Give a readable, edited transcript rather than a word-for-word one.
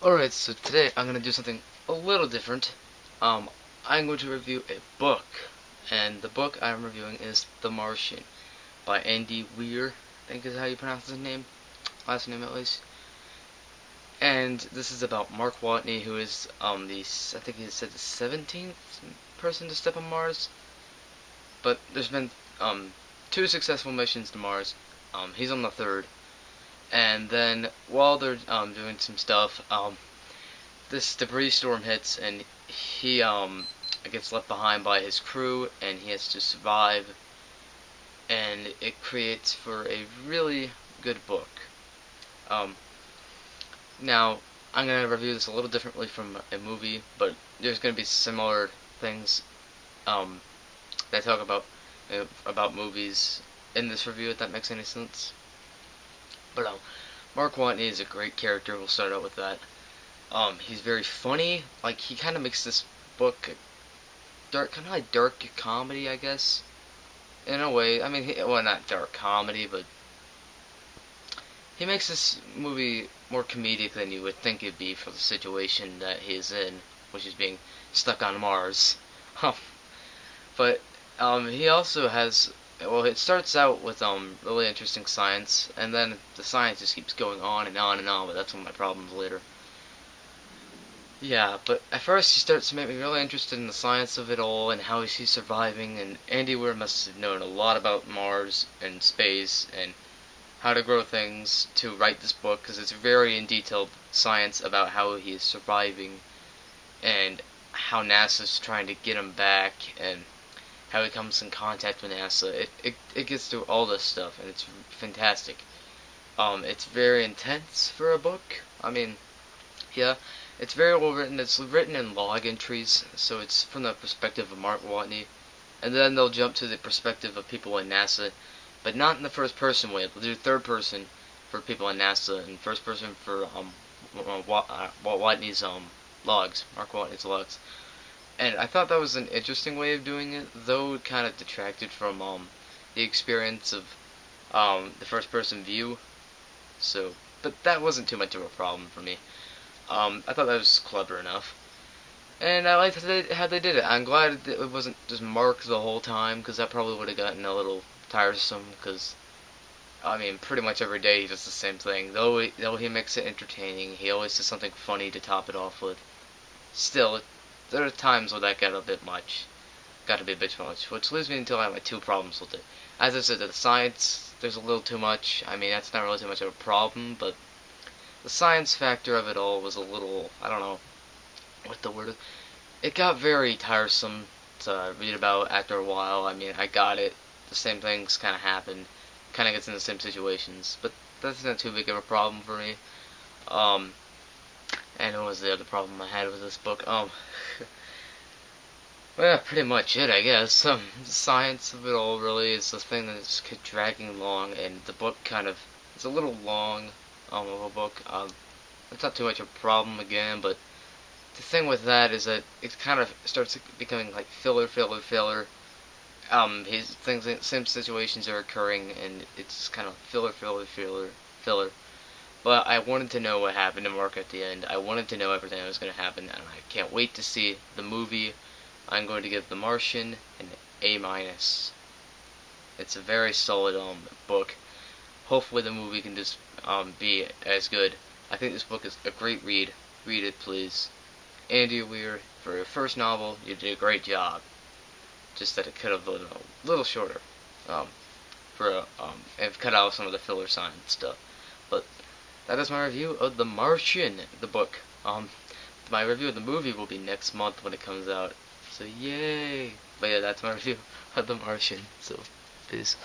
Alright, so today I'm going to do something a little different. I'm going to review a book, and the book I'm reviewing is The Martian by Andy Weir, I think is how you pronounce his name, last name at least. And this is about Mark Watney, who is I think he said the 17th person to step on Mars. But there's been two successful missions to Mars. He's on the third. And then while they're doing some stuff, this debris storm hits, and he gets left behind by his crew, and he has to survive. And it creates for a really good book. Um, Now I'm gonna review this a little differently from a movie, but there's gonna be similar things um, that I talk about movies in this review, if that makes any sense. But Mark Watney is a great character. We'll start out with that. He's very funny. Like, he kind of makes this book dark, kind of like dark comedy, I guess. In a way, I mean, well, not dark comedy, but he makes this movie more comedic than you would think it'd be for the situation that he is in, which is being stuck on Mars. But he also has, well, it starts out with really interesting science, and then the science just keeps going on and on and on. But that's one of my problems later. Yeah, but at first he starts to make me really interested in the science of it all and how is he surviving, and Andy Weir must have known a lot about Mars and space and how to grow things to write this book, because it's very in detailed science about how he is surviving and how NASA's trying to get him back and how he comes in contact with NASA. It gets through all this stuff, and it's fantastic. It's very intense for a book. I mean, yeah, it's very well written. It's written in log entries, so it's from the perspective of Mark Watney, and then they'll jump to the perspective of people in NASA, but not in the first person way. They'll do third person for people in NASA, and first person for Watney's logs, Mark Watney's logs. And I thought that was an interesting way of doing it, though it kind of detracted from the experience of the first person view. So, but that wasn't too much of a problem for me. I thought that was clever enough. And I liked how they did it. I'm glad it wasn't just Mark the whole time, because that probably would have gotten a little tiresome, because, I mean, pretty much every day he does the same thing. Though he makes it entertaining, he always does something funny to top it off with. Still, there are times where that got a bit much. Got to be a bit much, which leads me until I have my two problems with it. As I said, the science, there's a little too much. I mean, that's not really too much of a problem, but the science factor of it all was a little, I don't know what the word is. It got very tiresome to read about after a while. I mean, I got it. The same things kind of happen. Kind of gets in the same situations. But that's not too big of a problem for me. And what was the other problem I had with this book? Well, pretty much it, I guess. The science of it all really is the thing that's dragging along, and the book kind of, it's a little long, of a book. It's not too much of a problem again, but the thing with that is that it kind of starts becoming like filler. Same situations are occurring, and it's just kind of filler. But I wanted to know what happened to Mark at the end. I wanted to know everything that was going to happen, and I can't wait to see the movie. I'm going to give The Martian an A-. It's a very solid book. Hopefully the movie can just be as good. I think this book is a great read. Read it, please. Andy Weir, for your first novel, you did a great job. Just that it could have been a little shorter. And cut out some of the filler science stuff. But that is my review of The Martian, the book. My review of the movie will be next month when it comes out. So yay! But yeah, that's my review of The Martian. So, peace.